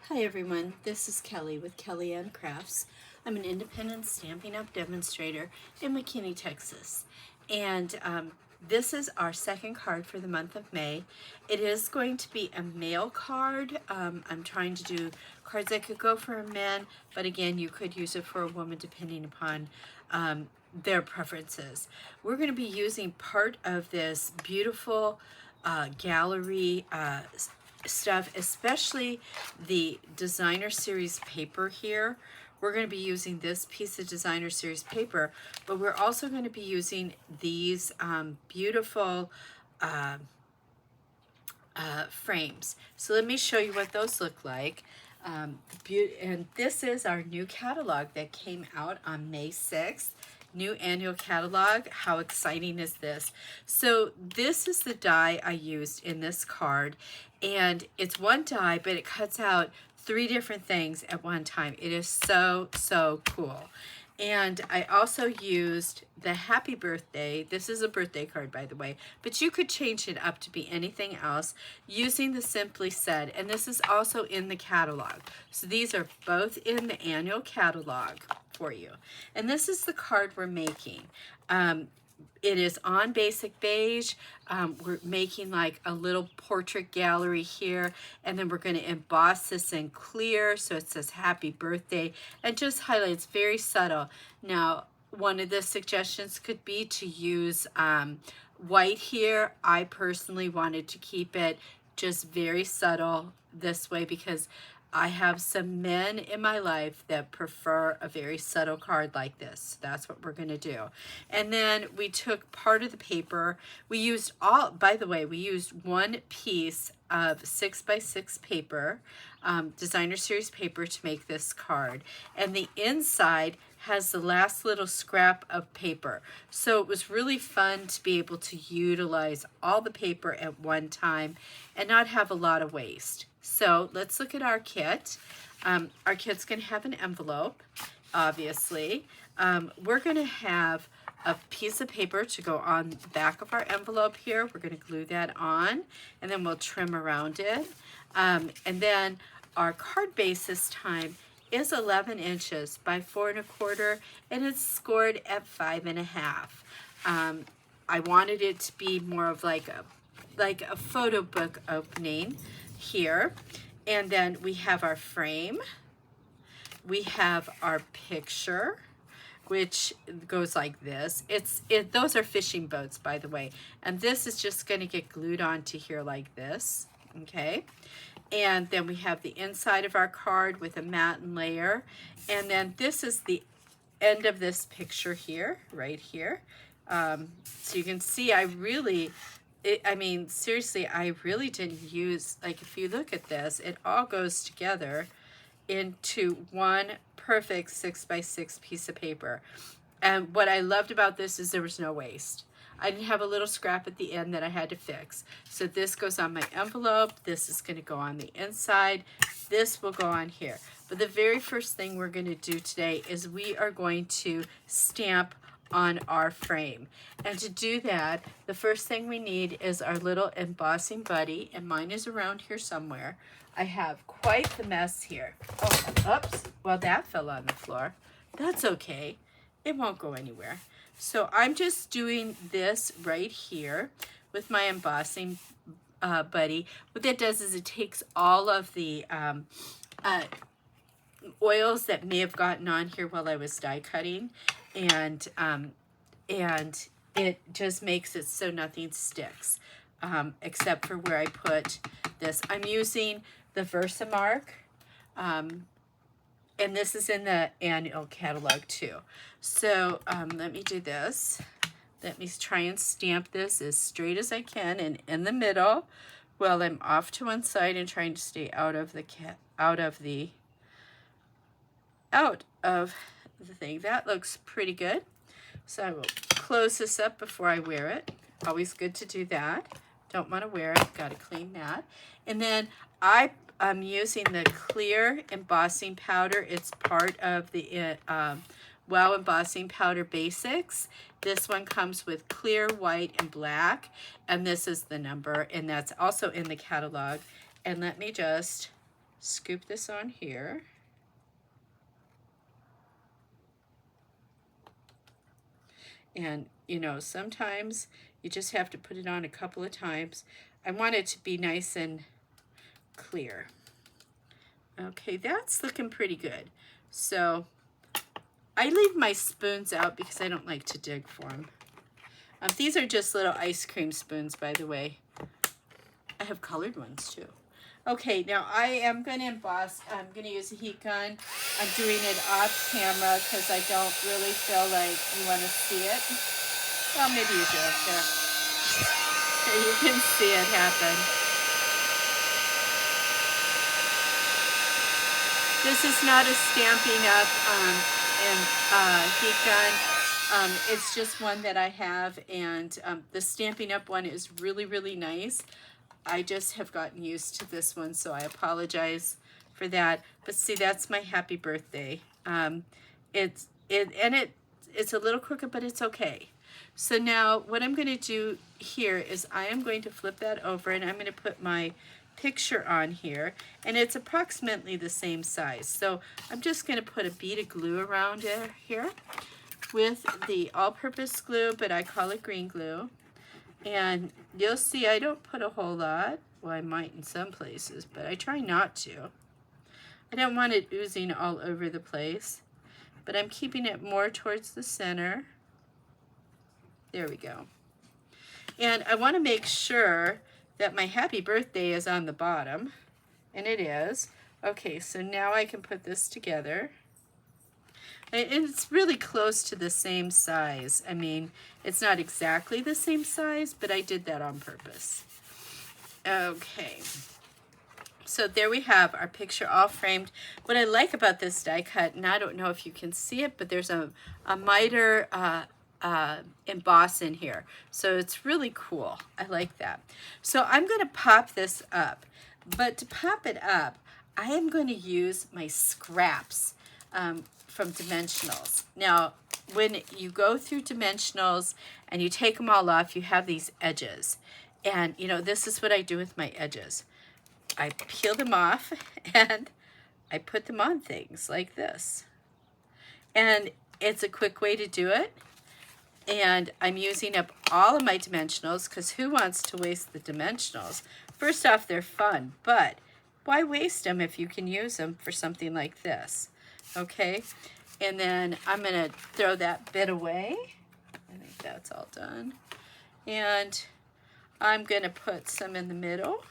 Hi everyone, this is Kelly with Kelly Ann Crafts. I'm an independent Stampin' Up! Demonstrator in McKinney, Texas. And this is our second card for the month of May. It is going to be a male card. I'm trying to do cards that could go for a man, but again, you could use it for a woman depending upon their preferences. We're going to be using part of this beautiful gallery stuff, especially the designer series paper here. We're going to be using this piece of designer series paper, but we're also going to be using these beautiful frames. So let me show you what those look like. And this is our new catalog that came out on May 6th. New annual catalog. How exciting is this? So this is the die I used in this card, and it's one die, but it cuts out 3 different things at one time. It is so cool. And I also used the Happy Birthday. This is a birthday card, by the way, but you could change it up to be anything else using the Simply Said. And this is also in the catalog. So these are both in the annual catalog for you. And this is the card we're making. It is on basic beige. We're making like a little portrait gallery here, and then we're going to emboss this in clear so it says happy birthday and just highlights very subtle. Now, one of the suggestions could be to use white here. I personally wanted to keep it just very subtle this way because I have some men in my life that prefer a very subtle card like this. So that's what we're going to do. And then we took part of the paper. We used by the way, we used one piece of 6x6 paper, designer series paper, to make this card. And the inside has the last little scrap of paper. So it was really fun to be able to utilize all the paper at one time and not have a lot of waste. So let's look at our kit. Our kit's going to have an envelope, obviously. We're going to have a piece of paper to go on the back of our envelope here. We're going to glue that on, and then we'll trim around it. And then our card base this time is 11 inches by 4 1/4, and it's scored at 5 1/2. I wanted it to be more of like a photo book opening here. And then we have our frame. We have our picture, which goes like this. Those are fishing boats, by the way. And this is just going to get glued onto here like this, okay? And then we have the inside of our card with a matte layer. And then this is the end of this picture here, right here. So you can see I mean, seriously, I really didn't use, like, if you look at this, it all goes together into one perfect 6x6 piece of paper. And what I loved about this is there was no waste. I didn't have a little scrap at the end that I had to fix. So this goes on my envelope. This is going to go on the inside. This will go on here. But the very first thing we're going to do today is we are going to stamp on our frame. And to do that, the first thing we need is our little embossing buddy, and mine is around here somewhere. I have quite the mess here. Oh, oops, well, that fell on the floor. That's okay. It won't go anywhere. So I'm just doing this right here with my embossing buddy. What that does is it takes all of the oils that may have gotten on here while I was die cutting, and it just makes it so nothing sticks, except for where I put this. I'm using the Versamark, and this is in the annual catalog too. So let me do this. Let me try and stamp this as straight as I can and in the middle, while I'm off to one side and trying to stay out of the thing. That looks pretty good. So I will close this up before I wear it. Always good to do that. Don't want to wear it. Got to clean that. And then I'm using the clear embossing powder. It's part of the Wow Embossing Powder Basics. This one comes with clear, white, and black. And this is the number. And that's also in the catalog. And let me just Scoop this on here. And, you know, sometimes you just have to put it on a couple of times. I want it to be nice and clear. Okay, that's looking pretty good. So I leave my spoons out because I don't like to dig for them. These are just little ice cream spoons, by the way. I have colored ones too. Okay, now I am going to emboss. I'm going to use a heat gun. I'm doing it off camera because I don't really feel like you want to see it. Well, maybe you do. There you can see it happen. This is not a Stampin' Up! Heat gun. It's just one that I have, and the Stampin' Up! One is really, really nice. I just have gotten used to this one, so I apologize for that. But see, that's my happy birthday. It's a little crooked, but it's okay. So now what I'm going to do here is I am going to flip that over, and I'm going to put my picture on here, and it's approximately the same size. So I'm just going to put a bead of glue around it here with the all-purpose glue, but I call it green glue. And you'll see I don't put a whole lot. Well, I might in some places, but I try not to. I don't want it oozing all over the place, but I'm keeping it more towards the center. There we go. And I want to make sure that my happy birthday is on the bottom, and it is. Okay, so now I can put this together. And it's really close to the same size. I mean, it's not exactly the same size, but I did that on purpose. Okay. So there we have our picture all framed. What I like about this die cut, and I don't know if you can see it, but there's a miter emboss in here. So it's really cool. I like that. So I'm going to pop this up. But to pop it up, I am going to use my scraps from Dimensionals. Now, when you go through Dimensionals and you take them all off, you have these edges. And, you know, this is what I do with my edges. I peel them off and I put them on things like this. And it's a quick way to do it. And I'm using up all of my Dimensionals because who wants to waste the Dimensionals? First off, they're fun, but why waste them if you can use them for something like this? Okay, and then I'm going to throw that bit away. I think that's all done. And I'm going to put some in the middle.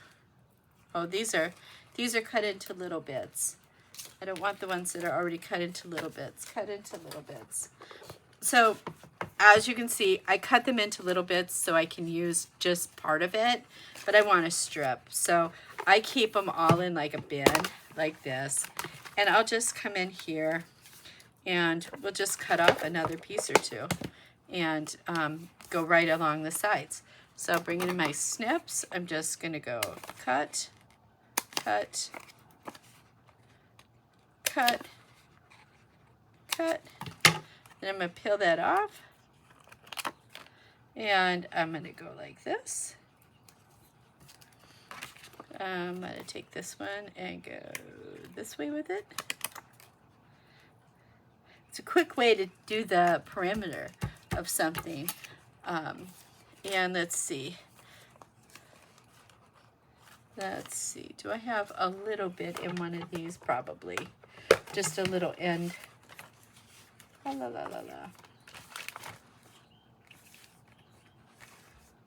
Oh, these are cut into little bits. I don't want the ones that are already cut into little bits. Cut into little bits. So as you can see, I cut them into little bits so I can use just part of it, but I want to strip. So I keep them all in like a bin, like this. And I'll just come in here and we'll just cut off another piece or two and go right along the sides. So bringing in my snips, I'm just going to go cut, cut, cut, cut. Then I'm going to peel that off. And I'm going to go like this. I'm going to take this one and go this way with it. It's a quick way to do the perimeter of something. And let's see. Let's see. Do I have a little bit in one of these? Probably. Just a little end. La la la la la.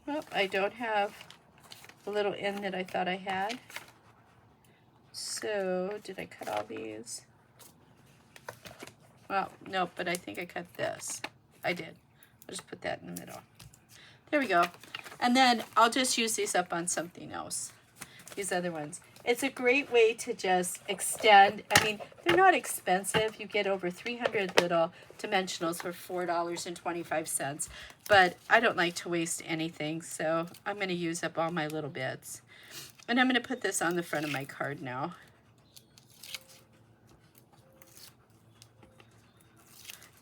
Well, I don't have the little end that I thought I had. So, did I cut all these? Well, no, but I think I cut this. I did. I'll just put that in the middle. There we go. And then I'll just use these up on something else. These other ones. It's a great way to just extend. I mean, they're not expensive. You get over 300 little Dimensionals for $4.25. But I don't like to waste anything, so I'm going to use up all my little bits. And I'm going to put this on the front of my card now.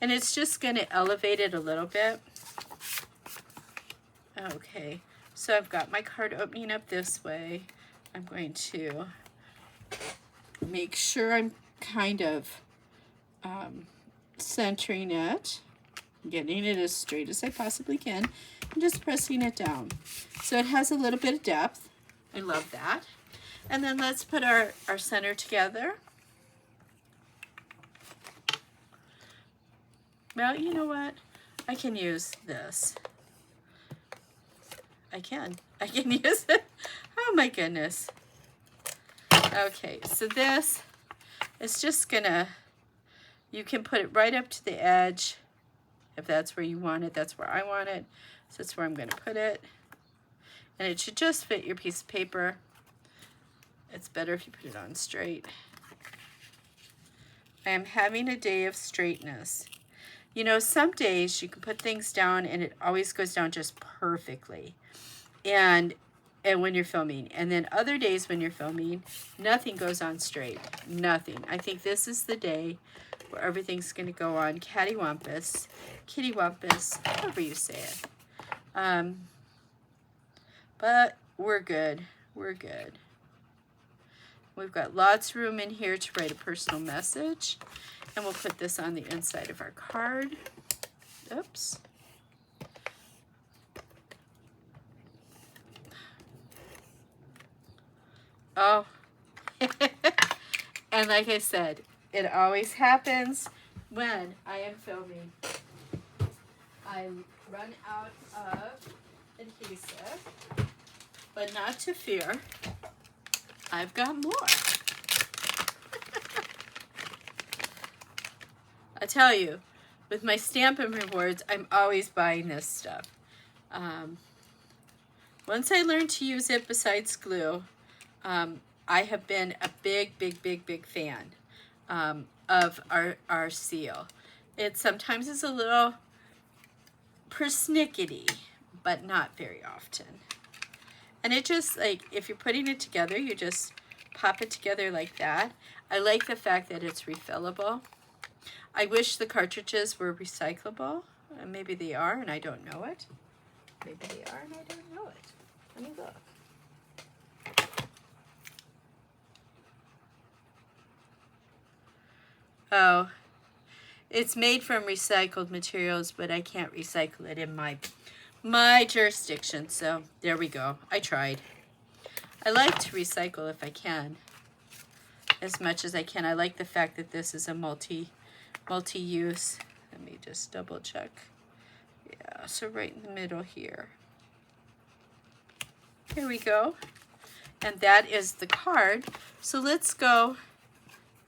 And it's just going to elevate it a little bit. Okay, so I've got my card opening up this way. I'm going to make sure I'm kind of centering it, getting it as straight as I possibly can, and just pressing it down. So it has a little bit of depth. I love that. And then let's put our center together. Well, you know what? I can use this. I can use it. Oh my goodness. Okay, so this is just gonna, you can put it right up to the edge if that's where you want it. That's where I want it. So that's where I'm gonna put it. And it should just fit your piece of paper. It's better if you put it on straight. I am having a day of straightness. You know, some days you can put things down and it always goes down just perfectly. And when you're filming. And then other days when you're filming, nothing goes on straight. Nothing. I think this is the day where everything's going to go on cattywampus, kittywampus, however you say it. But we're good. We're good. We've got lots of room in here to write a personal message. And we'll put this on the inside of our card. Oops. Oh. And like I said, it always happens when I am filming. I run out of adhesive, but not to fear. I've got more. I tell you, with my Stampin' Rewards, I'm always buying this stuff. Once I learned to use it besides glue, I have been a big fan of our seal. It sometimes is a little persnickety, but not very often. And it just, like, if you're putting it together, you just pop it together like that. I like the fact that it's refillable. I wish the cartridges were recyclable. Maybe they are and I don't know it. Maybe they are and I don't know it. Let me look. Oh, it's made from recycled materials, but I can't recycle it in my jurisdiction. So there we go. I tried. I like to recycle if I can, as much as I can. I like the fact that this is a multi-use. Let me just double check. Yeah, so right in the middle here. Here we go. And that is the card. So let's go.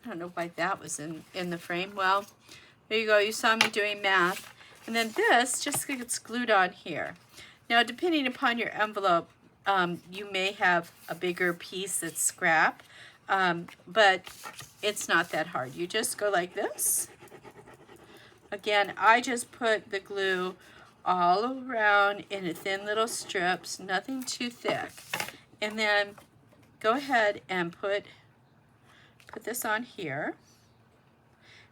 I don't know why that was in the frame. Well, there you go. You saw me doing math. And then this just gets glued on here. Now, depending upon your envelope, you may have a bigger piece that's scrap, but it's not that hard. You just go like this. Again, I just put the glue all around in thin little strips, nothing too thick. And then go ahead and put this on here.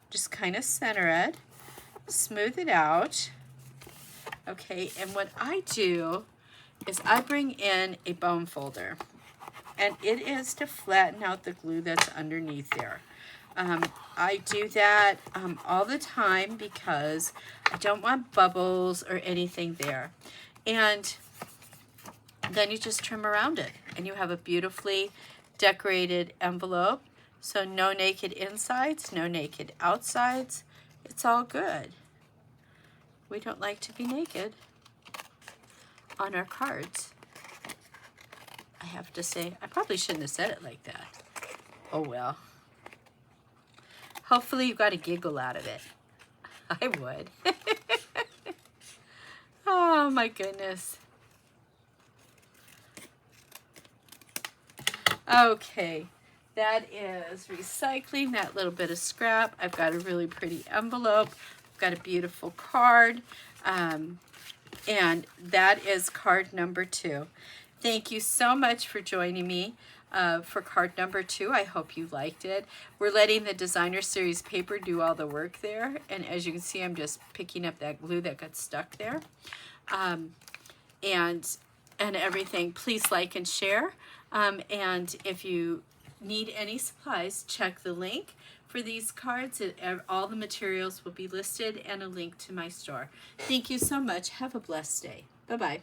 Just kind of center it, smooth it out. Okay, and what I do is I bring in a bone folder, and it is to flatten out the glue that's underneath there. I do that all the time because I don't want bubbles or anything there. And then you just trim around it, and you have a beautifully decorated envelope. So no naked insides, no naked outsides. It's all good. We don't like to be naked on our cards. I have to say, I probably shouldn't have said it like that. Oh well. Hopefully you got a giggle out of it. I would. Oh my goodness. Okay. That is recycling that little bit of scrap. I've got a really pretty envelope. I've got a beautiful card. And that is card number 2. Thank you so much for joining me for card number 2. I hope you liked it. We're letting the Designer Series paper do all the work there. And as you can see, I'm just picking up that glue that got stuck there. And everything. Please like and share. And if you need any supplies, check the link for these cards. All the materials will be listed and a link to my store. Thank you so much. Have a blessed day. Bye-bye.